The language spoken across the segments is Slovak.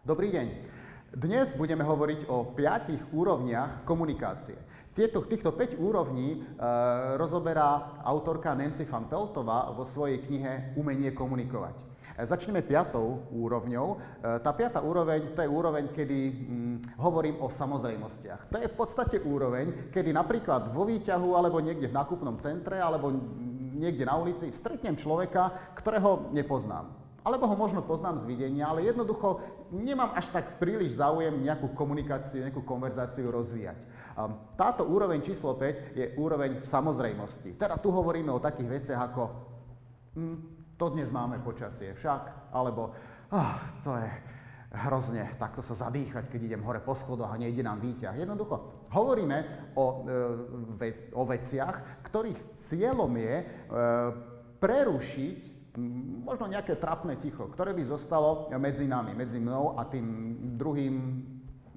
Dobrý deň. Dnes budeme hovoriť o 5 úrovniach komunikácie. Týchto 5 úrovní rozoberá autorka Nancy van Peltová vo svojej knihe Umenie komunikovať. Začneme 5. úrovňou. Tá 5. úroveň, to je úroveň, kedy hovorím o samozrejmostiach. To je v podstate úroveň, kedy napríklad vo výťahu, alebo niekde v nákupnom centre, alebo niekde na ulici stretnem človeka, ktorého nepoznám. Alebo ho možno poznám z videnia, ale jednoducho nemám až tak príliš záujem nejakú komunikáciu, nejakú konverzáciu rozvíjať. Táto úroveň číslo 5 je úroveň samozrejmosti. Teda tu hovoríme o takých veciach ako to dnes máme počasie však, alebo to je hrozne takto sa zadýchať, keď idem hore po schodoch a nejde nám výťah. Jednoducho hovoríme o veciach, ktorých cieľom je prerušiť možno nejaké trápne ticho, ktoré by zostalo medzi nami, medzi mnou a tým druhým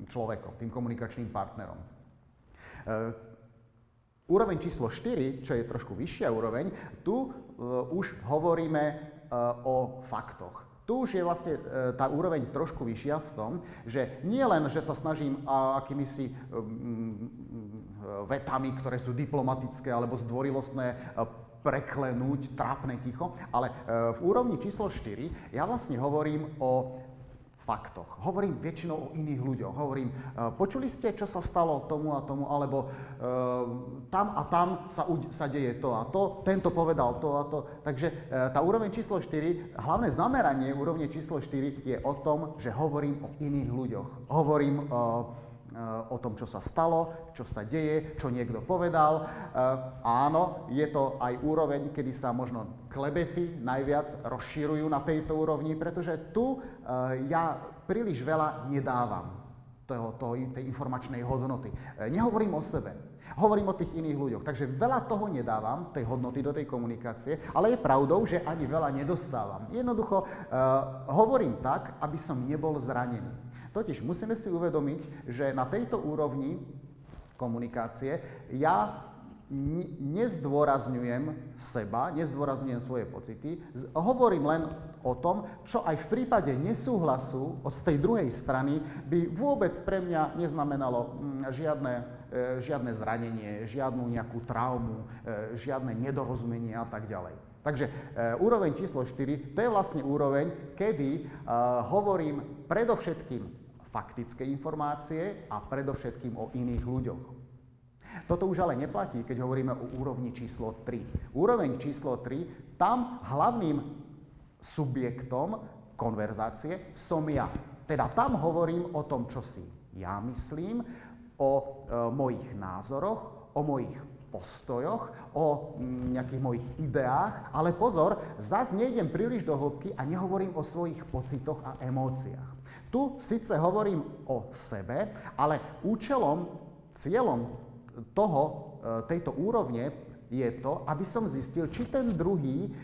človekom, tým komunikačným partnerom. Úroveň číslo 4, čo je trošku vyššia úroveň, tu už hovoríme o faktoch. Tu už je vlastne tá úroveň trošku vyššia v tom, že nie len, že sa snažím akýmisi vetami, ktoré sú diplomatické alebo zdvorilostné, preklenúť trápne ticho, ale v úrovni číslo 4 ja vlastne hovorím o faktoch. Hovorím väčšinou o iných ľuďoch. Hovorím, počuli ste, čo sa stalo tomu a tomu, alebo tam a tam sa deje to a to, tento povedal to a to. Takže tá úroveň číslo 4, hlavné zameranie úrovne číslo 4 je o tom, že hovorím o iných ľuďoch. Hovorím o tom, čo sa stalo, čo sa deje, čo niekto povedal. Áno, je to aj úroveň, kedy sa možno klebety najviac rozširujú na tejto úrovni, pretože tu ja príliš veľa nedávam tej informačnej hodnoty. Nehovorím o sebe, hovorím o tých iných ľuďoch. Takže veľa toho nedávam, tej hodnoty do tej komunikácie, ale je pravdou, že ani veľa nedostávam. Jednoducho hovorím tak, aby som nebol zranený. Totiž musíme si uvedomiť, že na tejto úrovni komunikácie ja nezdôrazňujem seba, nezdôrazňujem svoje pocity, hovorím len o tom, čo aj v prípade nesúhlasu od tej druhej strany by vôbec pre mňa neznamenalo žiadne zranenie, žiadnu nejakú traumu, žiadne nedorozumenie a tak ďalej. Takže úroveň číslo 4, to je vlastne úroveň, kedy hovorím predovšetkým faktické informácie a predovšetkým o iných ľuďoch. Toto už ale neplatí, keď hovoríme o úrovni číslo 3. Úroveň číslo 3, tam hlavným subjektom konverzácie som ja. Teda tam hovorím o tom, čo si ja myslím, o mojich názoroch, o mojich postojoch, o nejakých mojich ideách, ale pozor, zas nejdem príliš do hĺbky a nehovorím o svojich pocitoch a emóciách. Tu síce hovorím o sebe, ale cieľom tejto úrovne je to, aby som zistil, či ten druhý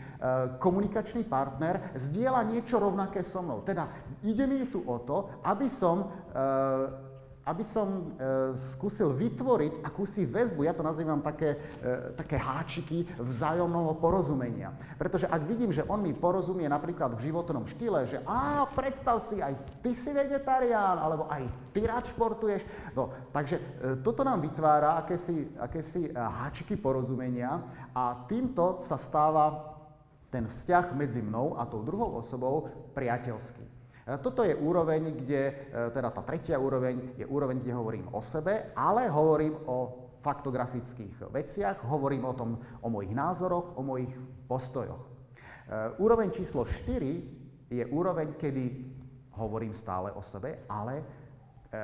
komunikačný partner zdieľa niečo rovnaké so mnou. Teda ide mi tu o to, aby som skúsil vytvoriť akúsi väzbu, ja to nazývam také háčiky vzájomného porozumenia. Pretože ak vidím, že on mi porozumie napríklad v životnom štýle, že predstav si, aj ty si vegetarián, alebo aj ty rád športuješ. No, takže toto nám vytvára akési háčiky porozumenia a týmto sa stáva ten vzťah medzi mnou a tou druhou osobou priateľský. Toto je úroveň, teda tá tretia úroveň, je úroveň, kde hovorím o sebe, ale hovorím o faktografických veciach, hovorím o mojich názoroch, o mojich postojoch. Úroveň číslo 4 je úroveň, kedy hovorím stále o sebe, ale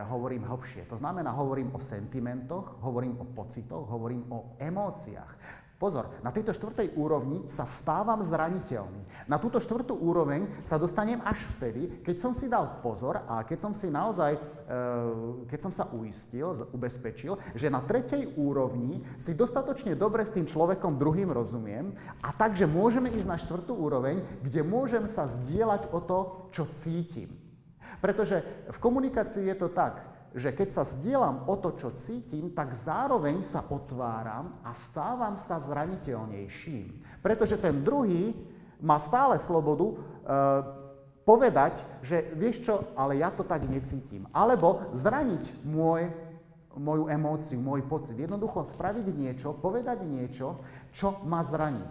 hovorím hlbšie. To znamená, hovorím o sentimentoch, hovorím o pocitoch, hovorím o emóciách. Pozor, na tejto 4. úrovni sa stávam zraniteľný. Na túto 4. úroveň sa dostanem až vtedy, keď som si dal pozor a keď som sa ubezpečil, že na 3. úrovni si dostatočne dobre s tým človekom druhým rozumiem a takže môžeme ísť na 4. úroveň, kde môžem sa zdieľať o to, čo cítim. Pretože v komunikácii je to tak, že keď sa zdieľam o to, čo cítim, tak zároveň sa otváram a stávam sa zraniteľnejším. Pretože ten druhý má stále slobodu povedať, že vieš čo, ale ja to tak necítim. Alebo zraniť moju emóciu, môj pocit. Jednoducho spraviť niečo, povedať niečo, čo ma zraní.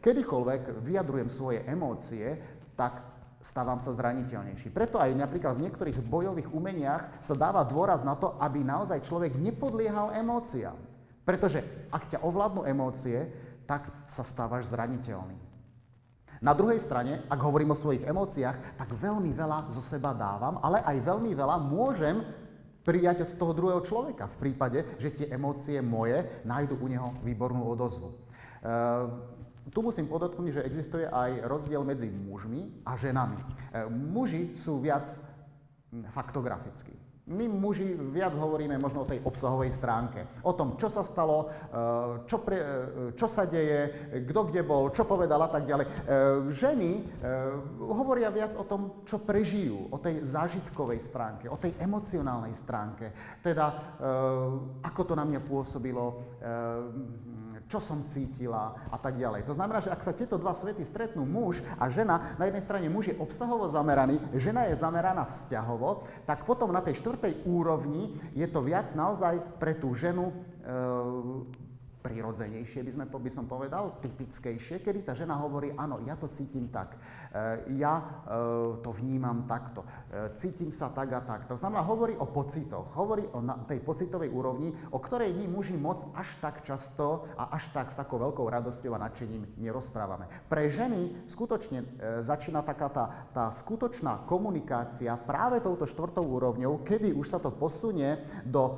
Kedykoľvek vyjadrujem svoje emócie, tak stávam sa zraniteľnejší. Preto aj napríklad v niektorých bojových umeniach sa dáva dôraz na to, aby naozaj človek nepodliehal emóciám. Pretože ak ťa ovládnu emócie, tak sa stávaš zraniteľný. Na druhej strane, ak hovorím o svojich emóciách, tak veľmi veľa zo seba dávam, ale aj veľmi veľa môžem prijať od toho druhého človeka v prípade, že tie emócie moje nájdu u neho výbornú odozvu. Tu musím podotknúť, že existuje aj rozdiel medzi mužmi a ženami. Muži sú viac faktografickí. My muži viac hovoríme možno o tej obsahovej stránke. O tom, čo sa stalo, čo sa deje, kto kde bol, čo povedal a tak ďalej. Ženy hovoria viac o tom, čo prežijú, o tej zážitkovej stránke, o tej emocionálnej stránke. Teda, ako to na mňa pôsobilo, čo som cítila a tak ďalej. To znamená, že ak sa tieto dva svety stretnú, muž a žena, na jednej strane muž je obsahovo zameraný, žena je zameraná vzťahovo, tak potom na tej štvrtej úrovni je to viac naozaj pre tú ženu prirodzenejšie, by som povedal, typickejšie, kedy tá žena hovorí, áno, ja to cítim tak, ja to vnímam takto, cítim sa tak a tak. To znamená, hovorí o pocitoch, hovorí o tej pocitovej úrovni, o ktorej my muži moc až tak často a až tak s takou veľkou radosťou a nadšením nerozprávame. Pre ženy skutočne začína taká tá skutočná komunikácia práve touto štvrtou úrovňou, kedy už sa to posunie do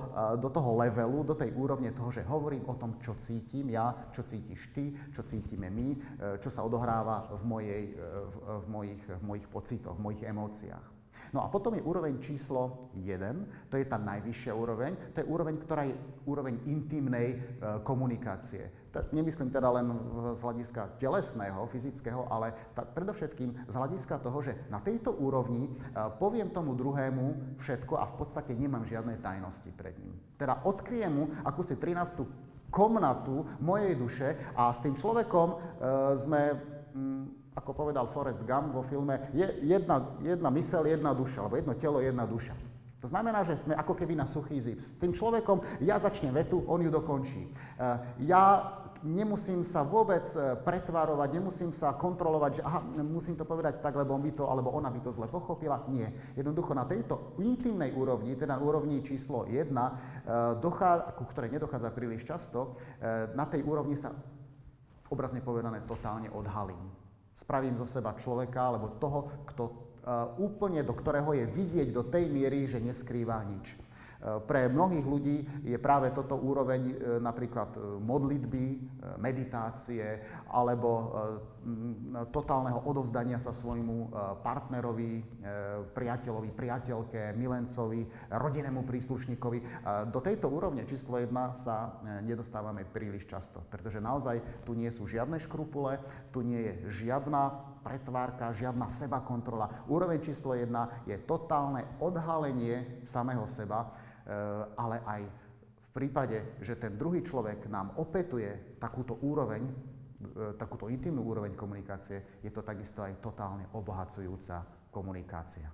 toho levelu, do tej úrovne toho, že hovorím o tom, čo cítim ja, čo cítiš ty, čo cítime my, čo sa odohráva v mojich pocitoch, v mojich emóciách. No a potom je úroveň číslo 1, to je tá najvyššia úroveň, to je úroveň, ktorá je úroveň intimnej komunikácie. Nemyslím teda len z hľadiska telesného, fyzického, ale predovšetkým z hľadiska toho, že na tejto úrovni poviem tomu druhému všetko a v podstate nemám žiadne tajnosti pred ním. Teda odkryjem mu akúsi 13. komnatu mojej duše a s tým človekom sme, ako povedal Forrest Gump vo filme, jedna myseľ, jedna duša, alebo jedno telo, jedna duša. To znamená, že sme ako keby na suchý zips. S tým človekom ja začnem vetu, on ju dokončí. Ja nemusím sa vôbec pretvarovať, nemusím sa kontrolovať, že aha, musím to povedať tak, lebo on by to, alebo ona by to zle pochopila. Nie. Jednoducho na tejto intimnej úrovni, teda úrovni číslo 1, ku ktorej nedochádza príliš často, na tej úrovni sa obrazne povedané totálne odhalím. Spravím zo seba človeka, alebo toho, kto úplne do ktorého je vidieť do tej miery, že neskrýva nič. Pre mnohých ľudí je práve toto úroveň napríklad modlitby, meditácie alebo totálneho odovzdania sa svojmu partnerovi, priateľovi, priateľke, milencovi, rodinnému príslušníkovi. Do tejto úrovne číslo 1 sa nedostávame príliš často, pretože naozaj tu nie sú žiadne škrupule, tu nie je žiadna pretvárka, žiadna sebakontrola. Úroveň číslo 1 je totálne odhalenie samého seba, ale aj v prípade, že ten druhý človek nám opätuje takúto úroveň, takúto intimnú úroveň komunikácie, je to takisto aj totálne obohacujúca komunikácia.